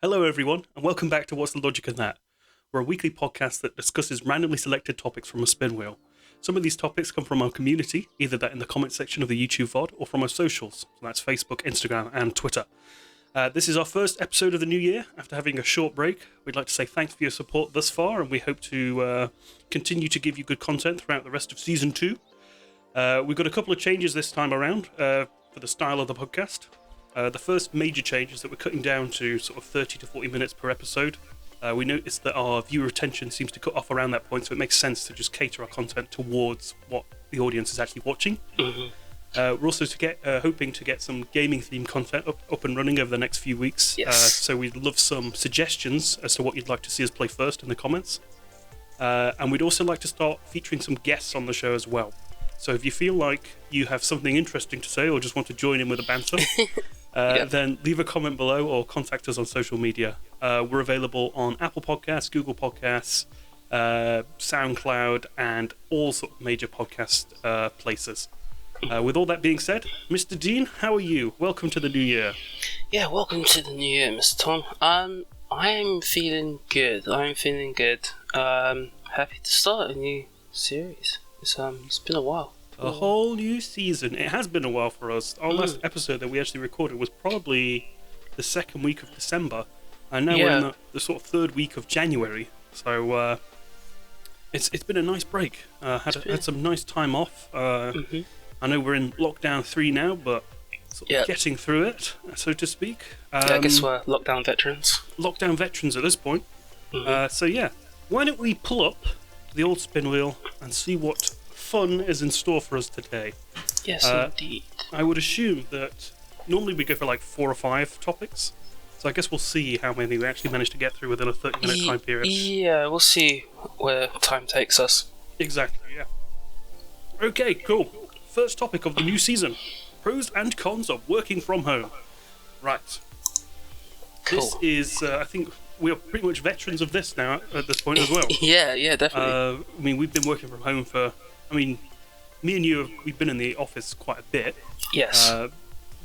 Hello, everyone, and welcome back to What's the Logic in That? We're a weekly podcast that discusses randomly selected topics from a spin wheel. Some of these topics come from our community, either that in the comment section of the YouTube VOD or from our socials. So that's Facebook, Instagram, and Twitter. This is our first episode of the new year. After having a short break, we'd like to say thanks for your support thus far, and we hope to continue to give you good content throughout the rest of Season 2. We've got a couple of changes this time around for the style of the podcast. The first major change is that we're cutting down to sort of 30 to 40 minutes per episode. We noticed that our viewer retention seems to cut off around that point, so it makes sense to just cater our content towards what the audience is actually watching. Mm-hmm. We're also hoping to get some gaming-themed content up and running over the next few weeks. Yes. So we'd love some suggestions as to what you'd like to see us play first in the comments. And we'd also like to start featuring some guests on the show as well. So if you feel like you have something interesting to say or just want to join in with a banter, then leave a comment below or contact us on social media. We're available on Apple Podcasts, Google Podcasts, SoundCloud, and all sort of major podcast places. With all that being said, Mr. Dean, how are you? Welcome to the new year. Yeah, welcome to the new year, Mr. Tom. I'm feeling good. Happy to start a new series. It's been a while. A whole new season. It has been a while for us. Our last episode that we actually recorded was probably the second week of December, and now we're in the sort of third week of January. So it's been a nice break. Had some nice time off. I know we're in lockdown 3 now, but sort of getting through it, so to speak. I guess we're lockdown veterans. Lockdown veterans at this point. So yeah, why don't we pull up the old spin wheel and see what fun is in store for us today. Yes, indeed. I would assume that normally we go for like 4 or 5 topics, so I guess we'll see how many we actually manage to get through within a 30-minute time period. Yeah, we'll see where time takes us. Exactly, yeah. Okay, cool. First topic of the new season. Pros and cons of working from home. Right. Cool. This is, I think, we are pretty much veterans of this now at this point as well. yeah, definitely. I mean, we've been working from home for... I mean, me and you, we've been in the office quite a bit. Yes.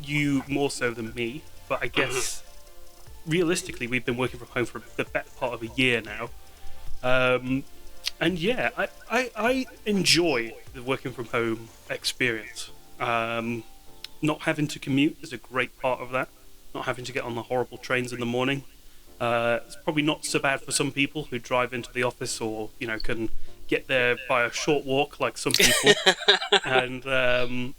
You more so than me, but I guess realistically we've been working from home for the better part of a year now. And yeah, I enjoy the working from home experience. Not having to commute is a great part of that. Not having to get on the horrible trains in the morning. It's probably not so bad for some people who drive into the office or, can get there by a short walk like some people. And I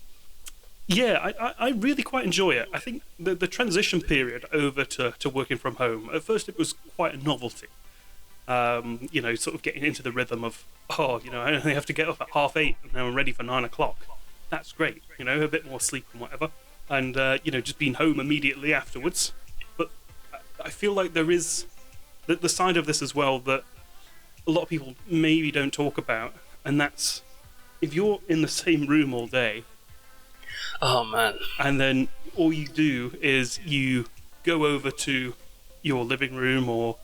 really quite enjoy it. I think the transition period over to working from home, at first it was quite a novelty. Sort of getting into the rhythm of, I only have to get up at 8:30 and now I'm ready for 9 o'clock. That's great, a bit more sleep and whatever. And, just being home immediately afterwards. But I feel like there is the side of this as well that a lot of people maybe don't talk about, and that's if you're in the same room all day. Oh, man. And then all you do is you go over to your living room or,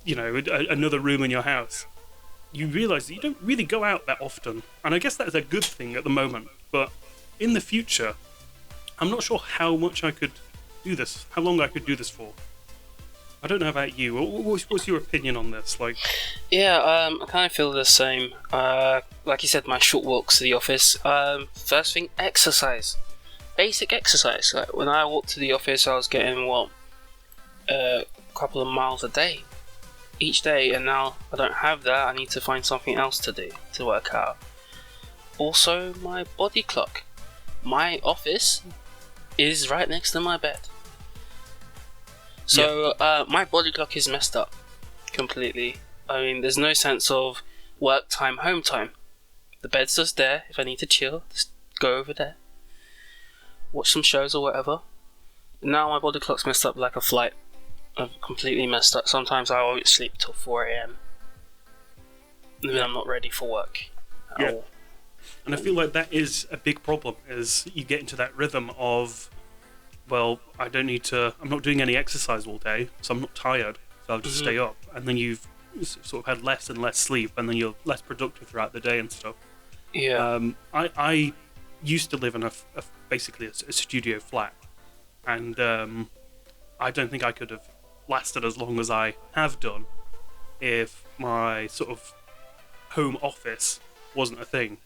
another room in your house. You realise that you don't really go out that often. And I guess that's a good thing at the moment. But in the future, I'm not sure how much I could do this, how long I could do this for. I don't know about you. What's your opinion on this? I kind of feel the same. Like you said, my short walks to the office. First thing, exercise. Basic exercise. Like when I walked to the office, I was getting, a couple of miles a day. Each day, and now I don't have that. I need to find something else to do to work out. Also, my body clock. My office is right next to my bed. So, my body clock is messed up completely. I mean, there's no sense of work time, home time. The bed's just there. If I need to chill, just go over there. Watch some shows or whatever. Now my body clock's messed up like a flight. I'm completely messed up. Sometimes I always sleep till 4 a.m. And then I'm not ready for work at all. And I feel like that is a big problem, is you get into that rhythm of, I'm not doing any exercise all day, so I'm not tired, so I'll just stay up. And then you've sort of had less and less sleep, and then you're less productive throughout the day and stuff. Yeah. I used to live in basically a studio flat, and I don't think I could have lasted as long as I have done if my sort of home office wasn't a thing.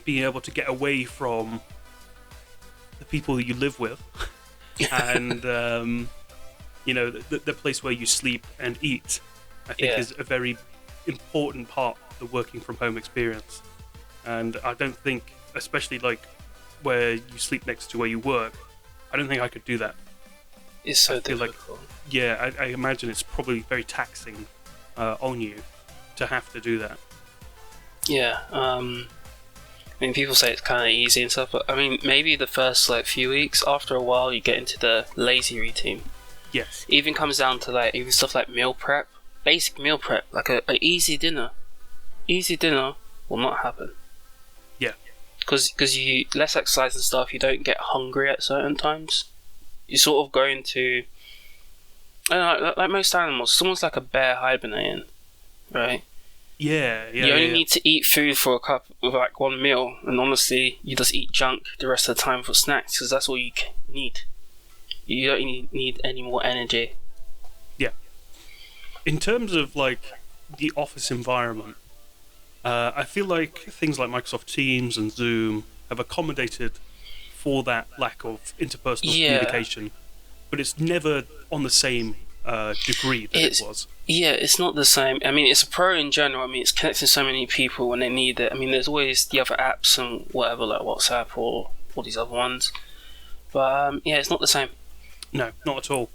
Being able to get away from the people that you live with and the place where you sleep and eat, I think is a very important part of the working from home experience. And I don't think, especially like where you sleep next to where you work, I don't think I could do that. It's so difficult. I imagine it's probably very taxing on you to have to do that. Yeah, I mean, people say it's kind of easy and stuff, but I mean, maybe the first like few weeks. After a while, you get into the lazy routine. Yes. It even comes down to like even stuff like meal prep, basic meal prep, like a easy dinner. Easy dinner will not happen. Yeah. Because you less exercise and stuff, you don't get hungry at certain times. You sort of go into, I don't know, like most animals, someone's like a bear hibernating, right? Yeah. You only need to eat food for a cup of like one meal, and honestly, you just eat junk the rest of the time for snacks because that's all you need. You don't need any more energy. Yeah. In terms of like the office environment, I feel like things like Microsoft Teams and Zoom have accommodated for that lack of interpersonal communication, but it's never on the same degree that it was. Yeah, it's not the same. I mean, it's a pro in general. I mean, it's connecting so many people when they need it. I mean, there's always the other apps and whatever, like WhatsApp or all these other ones. But yeah, it's not the same. No, not at all.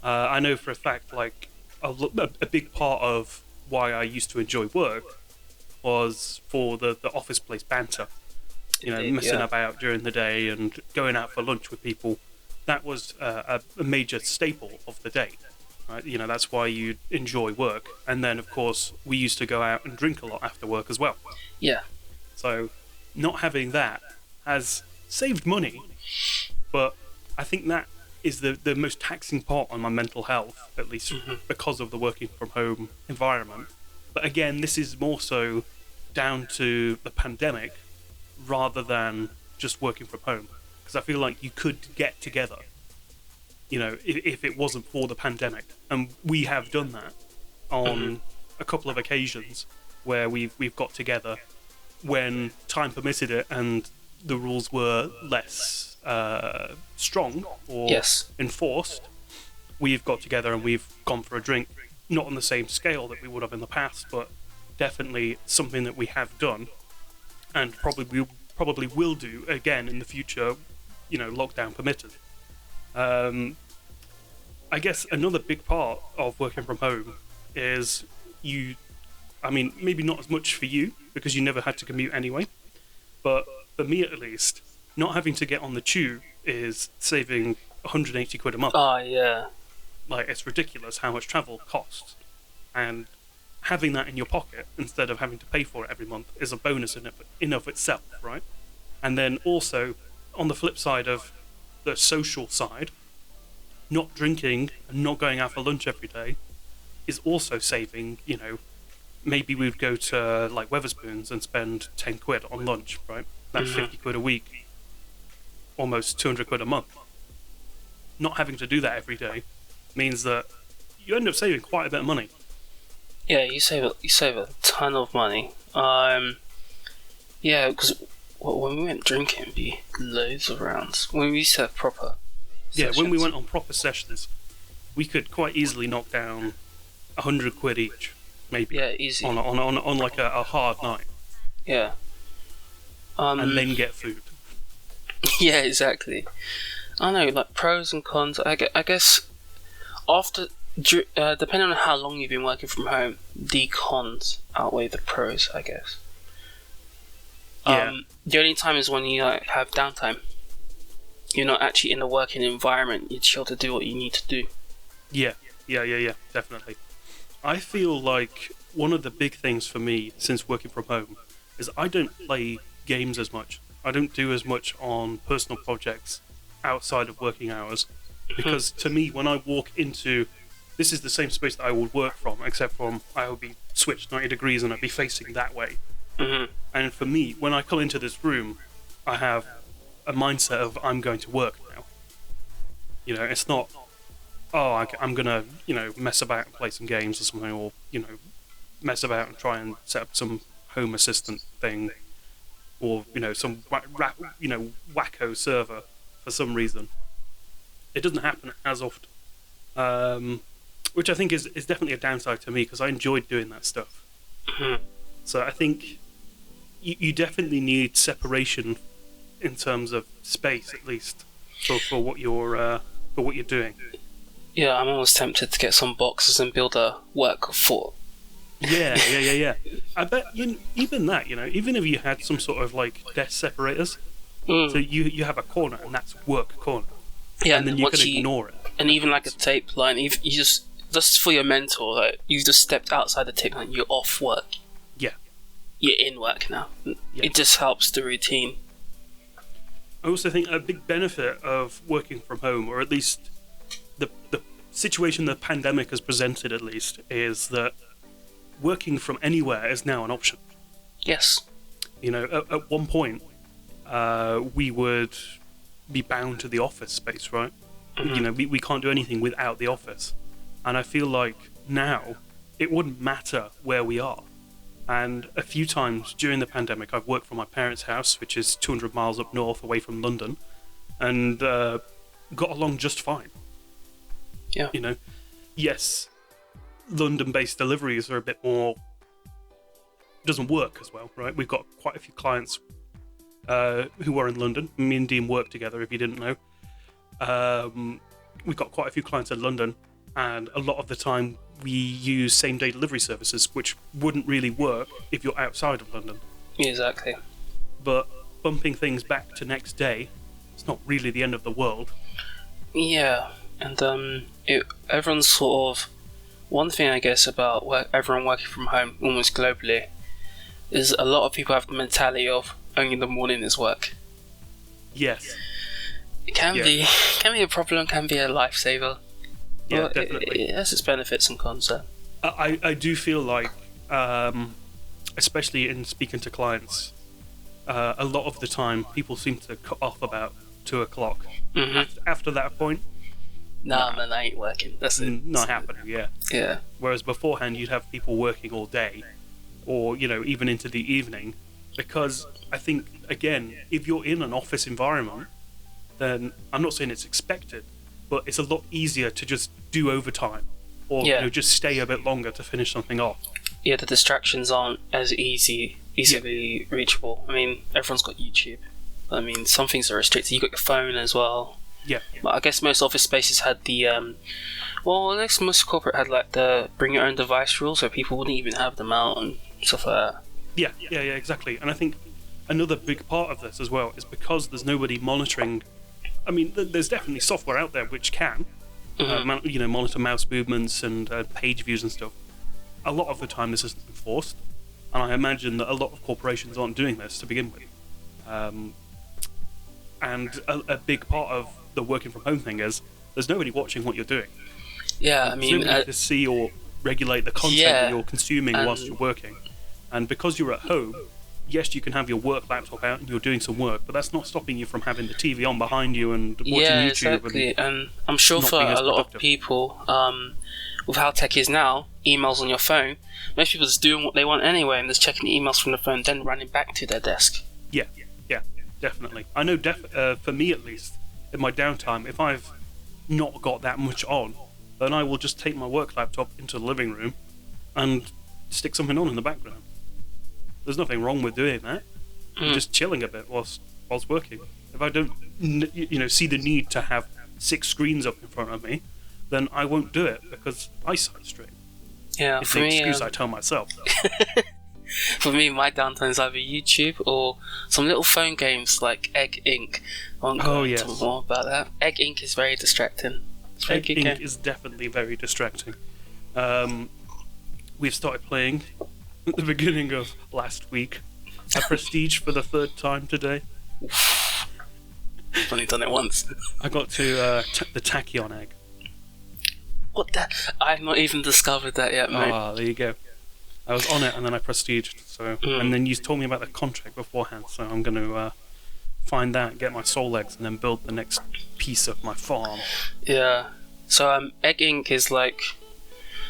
I know for a fact, like, a big part of why I used to enjoy work was for the office place banter. Messing about during the day and going out for lunch with people. That was a major staple of the day. Right? That's why you enjoy work. And then, of course, we used to go out and drink a lot after work as well. Yeah. So, not having that has saved money, but I think that is the most taxing part on my mental health, at least because of the working from home environment. But again, this is more so down to the pandemic rather than just working from home. Because I feel like you could get together, if it wasn't for the pandemic. And we have done that on a couple of occasions where we've got together when time permitted it and the rules were less strong or enforced. We've got together and we've gone for a drink, not on the same scale that we would have in the past, but definitely something that we have done and probably will do again in the future, lockdown permitted. I guess another big part of working from home is maybe not as much for you because you never had to commute anyway, but for me at least, not having to get on the tube is saving 180 quid a month. Oh, yeah. Like, it's ridiculous how much travel costs. And having that in your pocket instead of having to pay for it every month is a bonus in of itself, right? And then also, on the flip side of the social side, not drinking and not going out for lunch every day is also saving, maybe we'd go to like Weatherspoons and spend 10 quid on lunch, right? That's 50 quid a week, almost 200 quid a month. Not having to do that every day means that you end up saving quite a bit of money. Yeah, you save a ton of money. Yeah, because when we went drinking, it'd be loads of rounds. When we used to have proper sessions. When we went on proper sessions, we could quite easily knock down 100 quid each, maybe. Yeah, easy. On like a hard night. Yeah. And then get food. Yeah, exactly. I know, like pros and cons. I guess after, depending on how long you've been working from home, the cons outweigh the pros, I guess. Yeah. The only time is when you have downtime. You're not actually in the working environment. You're chill to do what you need to do. Yeah, definitely. I feel like one of the big things for me since working from home is I don't play games as much. I don't do as much on personal projects outside of working hours because to me, when I walk into this is the same space that I would work from, except from I would be switched 90 degrees and I'd be facing that way. And for me, when I come into this room, I have a mindset of I'm going to work now. It's not I'm gonna, mess about and play some games or something, or mess about and try and set up some home assistant thing, or some wacko server for some reason. It doesn't happen as often, which I think is definitely a downside to me because I enjoyed doing that stuff. So I think you definitely need separation in terms of space, at least for what you're doing. Yeah, I'm almost tempted to get some boxes and build a work fort. Yeah. I bet even that, even if you had some sort of like desk separators, so you have a corner and that's work corner. Yeah, and then you can ignore it. And even like a tape line, you just for your mentor, like you just stepped outside the tape line, you're off work. Yeah. You're in work now. Yeah. It just helps the routine. I also think a big benefit of working from home, or at least the situation the pandemic has presented, at least, is that working from anywhere is now an option. Yes. At one point, we would be bound to the office space, right? Mm-hmm. We can't do anything without the office. And I feel like now it wouldn't matter where we are. And a few times during the pandemic, I've worked from my parents' house, which is 200 miles up north away from London, and got along just fine. Yeah. Yes, London-based deliveries are a bit more... doesn't work as well, right? We've got quite a few clients who are in London. Me and Dean work together, if you didn't know. We've got quite a few clients in London, and a lot of the time we use same-day delivery services, which wouldn't really work if you're outside of London. Exactly. But bumping things back to next day, it's not really the end of the world. Yeah, and everyone's sort of... One thing, I guess, about everyone working from home, almost globally, is a lot of people have the mentality of only the morning is work. Yes. It can be a problem, can be a lifesaver. Yeah, well, definitely. It has its benefits and cons. I do feel like, especially in speaking to clients, a lot of the time people seem to cut off about 2 o'clock. Mm-hmm. After that point, man, I ain't working. That's it. Not happening. Yeah. Yeah. Whereas beforehand, you'd have people working all day, or even into the evening, because I think again, if you're in an office environment, then I'm not saying it's expected, but it's a lot easier to just do overtime, or just stay a bit longer to finish something off. Yeah, the distractions aren't as easily reachable. I mean, everyone's got YouTube. I mean, some things are restricted. You got your phone as well. Yeah. But I guess most office spaces had the I guess most corporate had like the bring your own device rule, so people wouldn't even have them out and stuff like that. Yeah, exactly. And I think another big part of this as well is because there's nobody monitoring. I mean, there's definitely software out there which can, monitor mouse movements and page views and stuff. A lot of the time, this isn't enforced, and I imagine that a lot of corporations aren't doing this to begin with. And a big part of the working from home thing is there's nobody watching what you're doing. Yeah, I mean, to see or regulate the content that you're consuming whilst you're working. And because you're at home, yes, you can have your work laptop out and you're doing some work, but that's not stopping you from having the TV on behind you and watching YouTube. Exactly. And I'm sure for a lot of people, with how tech is now, emails on your phone, most people just doing what they want anyway and just checking the emails from the phone, then running back to their desk. Yeah, definitely. I know for me at least, in my downtime, if I've not got that much on, then I will just take my work laptop into the living room and stick something on in the background. There's nothing wrong with doing that. Just chilling a bit whilst working. If I don't, see the need to have 6 screens up in front of me, then I won't do it because eyesight strain. Yeah, it's the excuse I tell myself. For me, my downtime is either YouTube or some little phone games like Egg Inc. I won't go into more about that. Egg Inc. is very distracting. Egg Inc. is definitely very distracting. We've started playing at the beginning of last week. I prestige for the 3rd time today. I've only done it once. I got to the tachyon egg. What the? I've not even discovered that yet, mate. Ah, there you go. I was on it and then I prestiged. So, and then you told me about the contract beforehand, so I'm going to find that, get my soul eggs, and then build the next piece of my farm. Yeah. So Egg Inc. is like,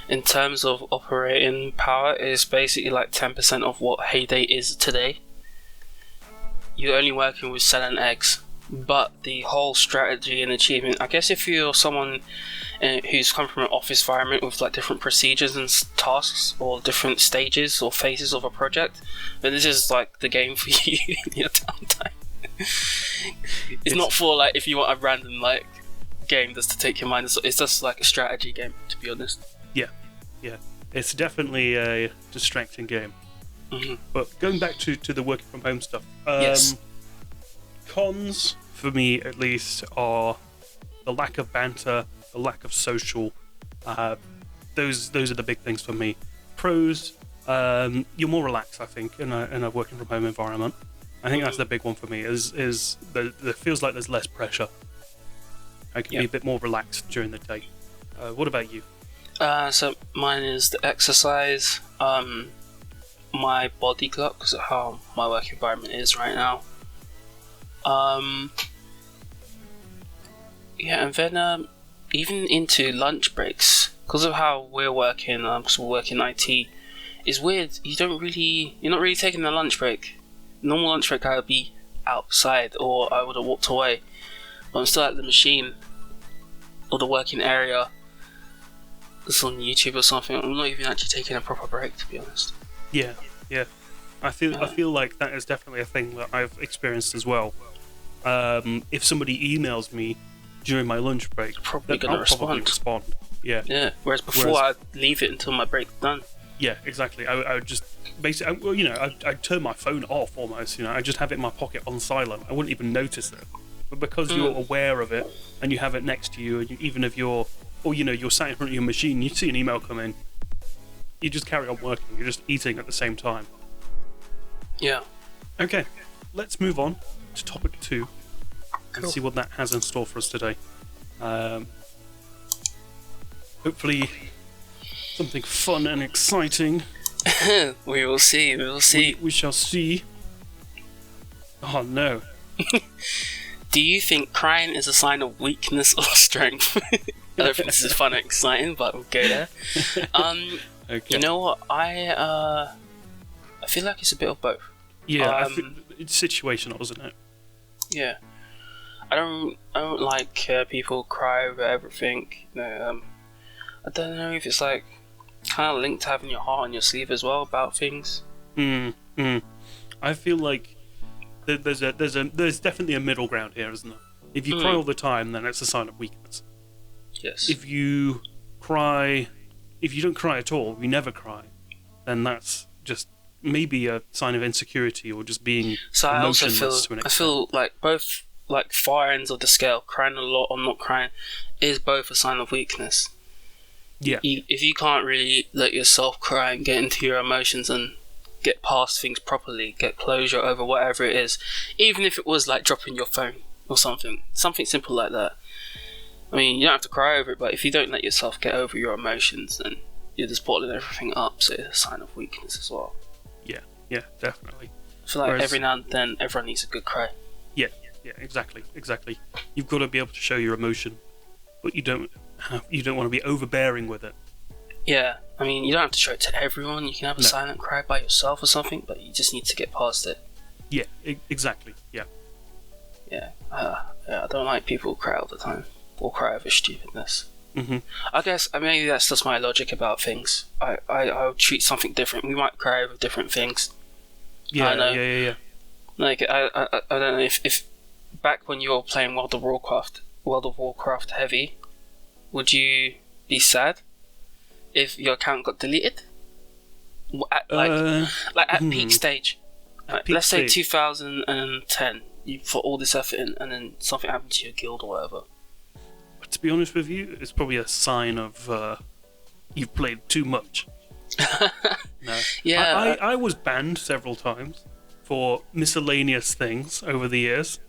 in terms of operating power, is basically like 10% of what Heyday is today. You're only working with selling eggs, but the whole strategy and achievement, I guess if you're someone who's come from an office environment with like different procedures and tasks or different stages or phases of a project, then this is like the game for you in your downtime. It's not for like if you want a random like game just to take your mind. It's just like a strategy game, to be honest. Yeah, it's definitely a distracting game. Mm-hmm. But going back to the working from home stuff, Yes. Cons for me at least are the lack of banter, the lack of social. Those are the big things for me. Pros, you're more relaxed, I think, in a working from home environment. I think that's the big one for me. Is there feels like there's less pressure. I can be a bit more relaxed during the day. What about you? So mine is the exercise, my body clock, because of how my work environment is right now. And then even into lunch breaks, because of how we're working, because we work in IT, is weird. You're not really taking a lunch break. Normal lunch break, I would be outside or I would have walked away, but I'm still at the machine or the working area. It's on YouTube or something. I'm not even actually taking a proper break, to be honest. Yeah. I feel like that is definitely a thing that I've experienced as well. If somebody emails me during my lunch break, Probably gonna respond. Yeah. Whereas before, I'd leave it until my break's done. Yeah, exactly. I would just basically, I'd turn my phone off almost. I just have it in my pocket on silent. I wouldn't even notice it. But because you're aware of it and you have it next to you, and even if you're sat in front of your machine, you see an email come in, you just carry on working. You're just eating at the same time. Yeah. Okay, let's move on to topic 2 and see what that has in store for us today. Hopefully, something fun and exciting. We will see. We shall see. Oh no. Do you think crying is a sign of weakness or strength? I don't think this is fun and exciting, but we'll go there. Okay. You know what? I feel like it's a bit of both. Yeah, it's situational, isn't it? Yeah. I don't like people cry over everything. I don't know if it's like kind of linked to having your heart on your sleeve as well about things. I feel like there's definitely a middle ground here, isn't there? If you cry all the time, then it's a sign of weakness. Yes. If you don't cry at all, you never cry, then that's just maybe a sign of insecurity or just being emotionless to an extent. I feel like both like far ends of the scale, crying a lot or not crying, is both a sign of weakness. Yeah. If you can't really let yourself cry and get into your emotions and get past things properly, get closure over whatever it is, even if it was like dropping your phone or something simple like that. I mean, you don't have to cry over it, but if you don't let yourself get over your emotions, then you're just bottling everything up, so it's a sign of weakness as well. Yeah, definitely. I feel like every now and then everyone needs a good cry. Yeah, exactly. You've got to be able to show your emotion, but you don't want to be overbearing with it. Yeah, I mean, you don't have to show it to everyone. You can have a silent cry by yourself or something, but you just need to get past it. Yeah, exactly. Yeah. I don't like people who cry all the time or cry over stupidness. Mm-hmm. I guess maybe that's just my logic about things. I'll treat something different. We might cry over different things. Yeah, I know. Yeah. Like I don't know if back when you were playing World of Warcraft heavy, would you be sad if your account got deleted? At peak stage. Let's say 2010, you put all this effort in, and then something happened to your guild or whatever. To be honest with you, it's probably a sign of you've played too much. No. Yeah. I was banned several times for miscellaneous things over the years.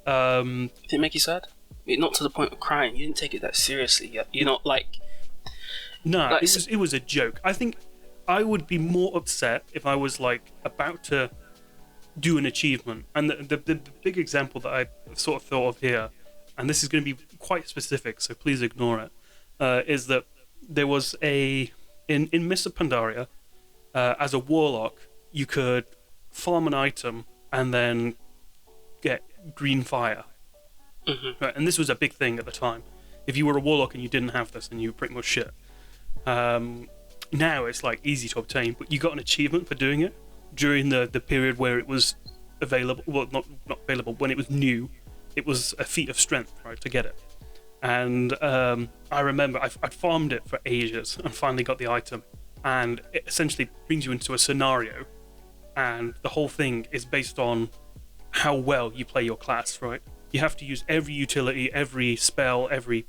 Did it make you sad? Not to the point of crying. You didn't take it that seriously. You're not like... No, it was a joke. I think I would be more upset if I was like about to do an achievement. And the big example that I sort of thought of here, and this is going to be quite specific, so please ignore it. Is that there was in Mists of Pandaria, as a warlock, you could farm an item and then get green fire. Mm-hmm. Right, and this was a big thing at the time. If you were a warlock and you didn't have this, then you were pretty much shit. Now it's like easy to obtain, but you got an achievement for doing it during the period where it was available. Well, not available, when it was new. It was a feat of strength, right, to get it. And I remember I'd farmed it for ages and finally got the item. And it essentially brings you into a scenario, and the whole thing is based on how well you play your class, right? You have to use every utility, every spell, every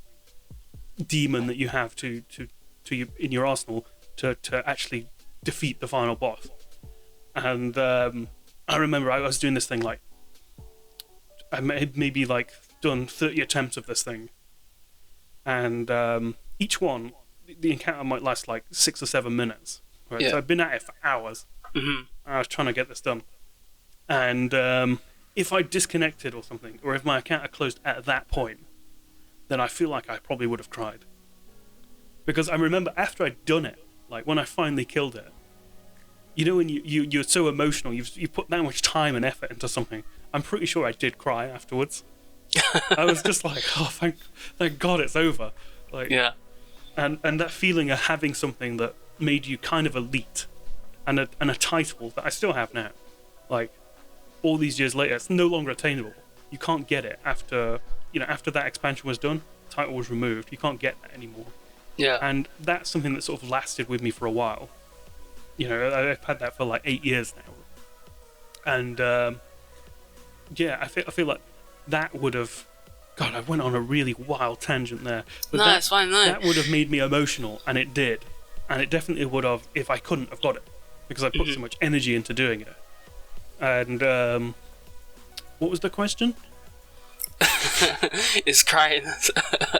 demon that you have to in your arsenal to actually defeat the final boss. And I remember I was doing this thing, like I maybe like done 30 attempts of this thing, and each one, the encounter might last like 6 or 7 minutes, right? Yeah. So I've been at it for hours. Mm-hmm. I was trying to get this done, and if I disconnected or something, or if my account had closed at that point, then I feel like I probably would have cried. Because I remember after I'd done it, like when I finally killed it, you know, when you're so emotional, you put that much time and effort into something. I'm pretty sure I did cry afterwards. I was just like, oh, thank God it's over. Like, Yeah. and that feeling of having something that made you kind of elite, and a title that I still have now, like all these years later, it's no longer attainable. You can't get it after that expansion was done. The title was removed. You can't get that anymore. Yeah. And that's something that sort of lasted with me for a while. You know, I've had that for like 8 years now. And yeah, I feel like that would have. God, I went on a really wild tangent there. But No, it's fine. No. that would have made me emotional, and it did. And it definitely would have if I couldn't have got it, because I put so much energy into doing it. And what was the question? Is crying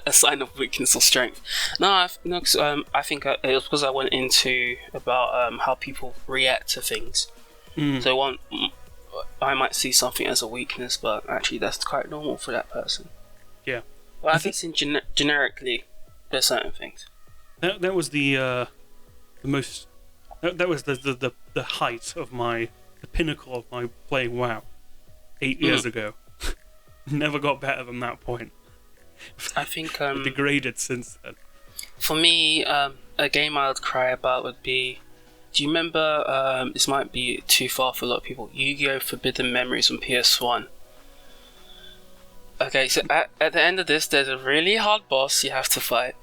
a sign of weakness or strength? No, I think it was because I went into about how people react to things. So I might see something as a weakness, but actually that's quite normal for that person. Yeah. Well, I think generically, there's certain things. That was the most. That was the height of the pinnacle of my playing WoW 8 years ago. Never got better than that point. I think degraded since then. For me, a game I would cry about would be. Do you remember? This might be too far for a lot of people. Yu-Gi-Oh! Forbidden Memories on PS1. Okay, so at the end of this, there's a really hard boss you have to fight,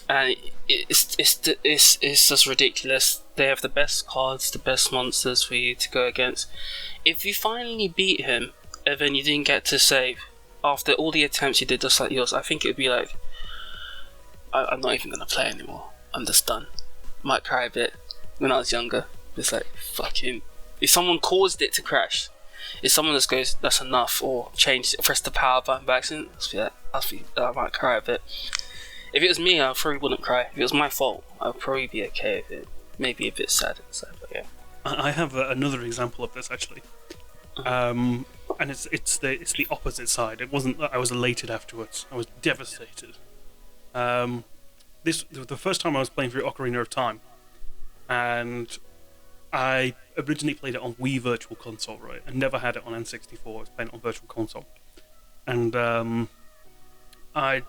and it's just ridiculous. They have the best cards, the best monsters for you to go against. If you finally beat him, and then you didn't get to save after all the attempts you did, just like yours, I think it would be like, I'm not even gonna play anymore. I'm just done. Might cry a bit. When I was younger, it's like fucking. If someone caused it to crash, if someone just goes, "That's enough," or press the power button by accident, I might cry a bit. If it was me, I probably wouldn't cry. If it was my fault, I'd probably be okay with it. Maybe a bit sad inside, but yeah. I have another example of this actually, and it's the opposite side. It wasn't that I was elated afterwards. I was devastated. This was the first time I was playing through Ocarina of Time, and I originally played it on Wii Virtual Console, right? I never had it on N64. I was playing it on Virtual Console, and I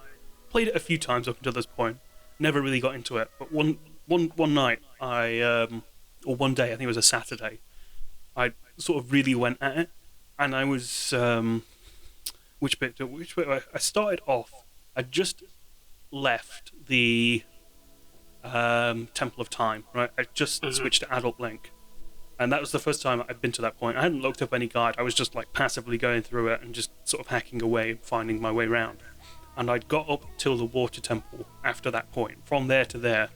played it a few times up until this point. Never really got into it, but one night or one day, I think it was a Saturday, I sort of really went at it, and I was which bit? I started off. I just left the Temple of Time, right? I just switched to Adult Link, and that was the first time I'd been to that point. I hadn't looked up any guide. I was just like passively going through it and just sort of hacking away and finding my way around. And I'd got up till the Water Temple after that point, from there to there,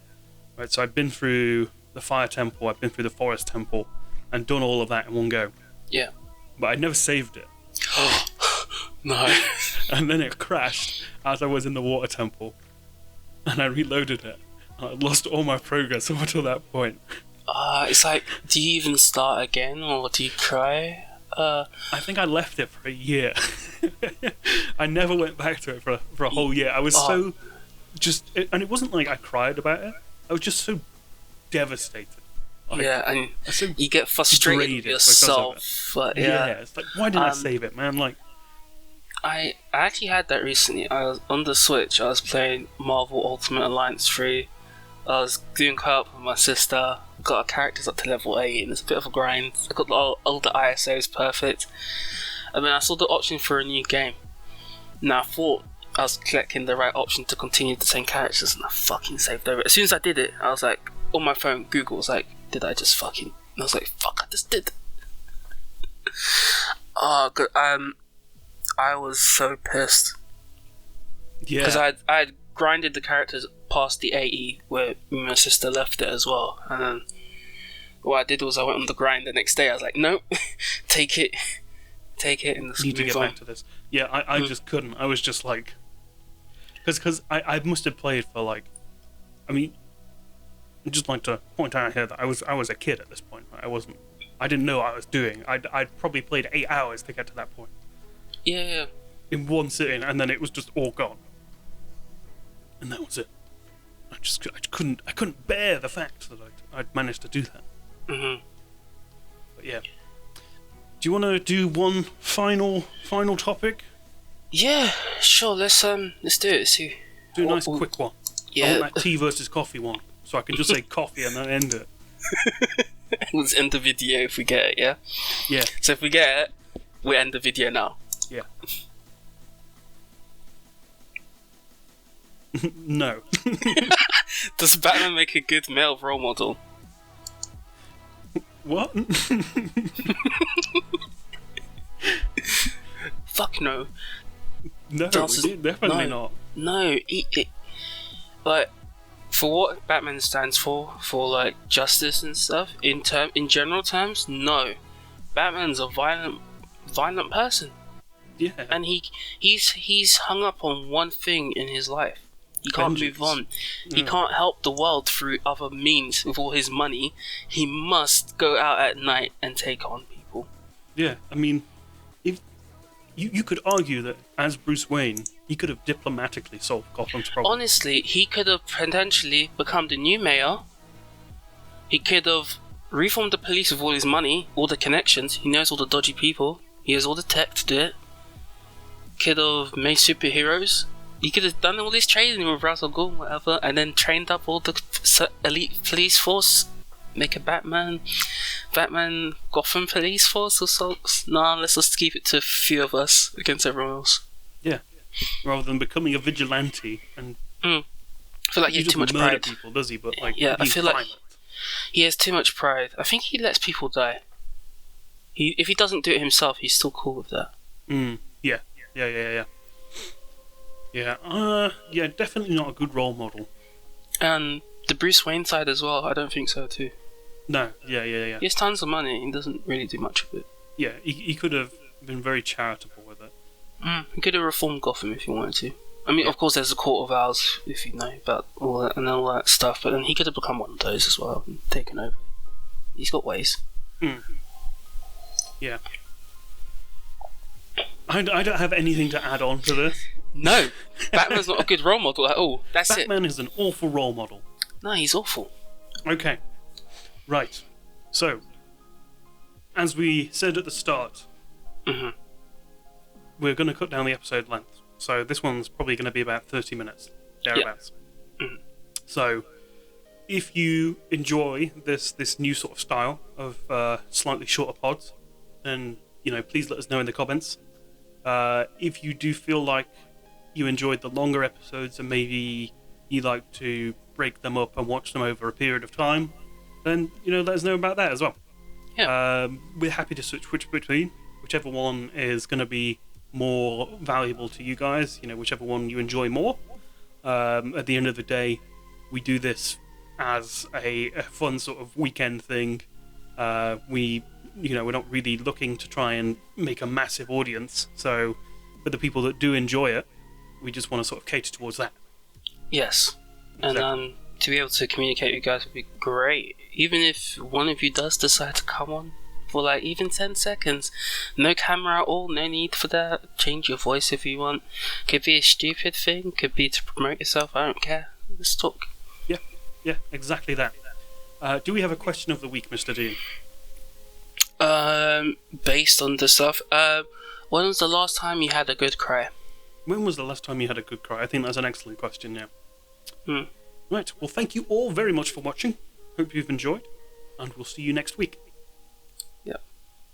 right? So I'd been through the Fire Temple, I'd been through the Forest Temple, and done all of that in one go. Yeah. But I'd never saved it. No. And then it crashed as I was in the Water Temple, and I reloaded it. I lost all my progress up until that point. It's like, do you even start again, or do you cry? I think I left it for a year. I never went back to it for a whole year. I was so and it wasn't like I cried about it. I was just so devastated. Like, and so you get frustrated with yourself. But it's like, why didn't I save it, man? Like, I actually had that recently. I was on the Switch. I was playing Marvel Ultimate Alliance 3. I was doing co-op with my sister. Got our characters up to level 8, and it's a bit of a grind. I got all the ISOs perfect. And then I saw the option for a new game. Now I thought I was clicking the right option to continue the same characters, and I fucking saved over. As soon as I did it, I was like, on my phone, Google was like, did I just fucking... And I was like, fuck, I just did. Oh, good. I was so pissed. Yeah. Because I'd grinded the characters past the 80 where me and my sister left it as well. And then what I did was I went on the grind the next day. I was like, nope, take it, and let's need to move get on. back to this. Yeah, I just couldn't. I was just like... Because I must have played for like... I mean... I'd just like to point out here that I was a kid at this point. I didn't know what I was doing. I'd probably played 8 hours to get to that point. Yeah. In one sitting, and then it was just all gone. And that was it. I couldn't bear the fact that I'd managed to do that. Mhm. But yeah. Do you want to do one final topic? Yeah, sure. Let's do it. See. Do a nice quick one. Yeah. I want that tea versus coffee one, so I can just say coffee and then end it. Let's end the video if we get it. Yeah. Yeah. So if we get it, we end the video now. Yeah. No. Does Batman make a good male role model? What? Fuck no. No, Chances- definitely no. not. No, like for what Batman stands for like justice and stuff. In general terms, no. Batman's a violent person, Yeah. and he's hung up on one thing in his life. He can't Vengeance. move on. He Yeah. can't help the world through other means with all his money. He must go out at night and take on people. Yeah, I mean, if you could argue that as Bruce Wayne, he could have diplomatically solved Gotham's problem. Honestly, he could have potentially become the new mayor. He could have reformed the police with all his money, all the connections. He knows all the dodgy people. He has all the tech to do it. Could have made superheroes. He could have done all this training with Ra's al Ghul, whatever, and then trained up all the elite police force. Make a Batman Gotham police force or so. Nah, let's just keep it to a few of us against everyone else. Yeah, rather than becoming a vigilante and I feel like he has too much murder pride. people, does he? But like, Yeah, I being feel like violent. he has too much pride. I think he lets people die. If he doesn't do it himself, he's still cool with that. Yeah. Yeah, definitely not a good role model. And the Bruce Wayne side as well, I don't think so too. No, yeah. He has tons of money, he doesn't really do much of it. Yeah, he could have been very charitable with it. He could have reformed Gotham if he wanted to. I mean, of course, there's a Court of Owls, if you know about all that and all that stuff, but then he could have become one of those as well and taken over. He's got ways. Yeah. I don't have anything to add on to this. No, Batman's not a good role model at all. That's Batman is an awful role model. No, he's awful. Okay. Right. So, as we said at the start, we're going to cut down the episode length. So this one's probably going to be about 30 minutes, thereabouts. So, if you enjoy this new sort of style of slightly shorter pods, then please let us know in the comments. If you do feel like you enjoyed the longer episodes and maybe you like to break them up and watch them over a period of time, then let us know about that as well. Yeah. We're happy to switch between whichever one is going to be more valuable to you guys. Whichever one you enjoy more. At the end of the day, we do this as a fun sort of weekend thing. We're not really looking to try and make a massive audience. So, for the people that do enjoy it, we just want to sort of cater towards that. Yes. Exactly. And to be able to communicate with you guys would be great. Even if one of you does decide to come on for like even 10 seconds. No camera at all, no need for that. Change your voice if you want. Could be a stupid thing, could be to promote yourself, I don't care. Let's talk. Yeah, exactly that. Do we have a question of the week, Mr. Dean? Based on the stuff, when was the last time you had a good cry? When was the last time you had a good cry? I think that's an excellent question now. Hmm. Right, well, thank you all very much for watching. Hope you've enjoyed, and we'll see you next week. Yep.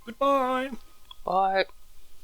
Goodbye. Bye.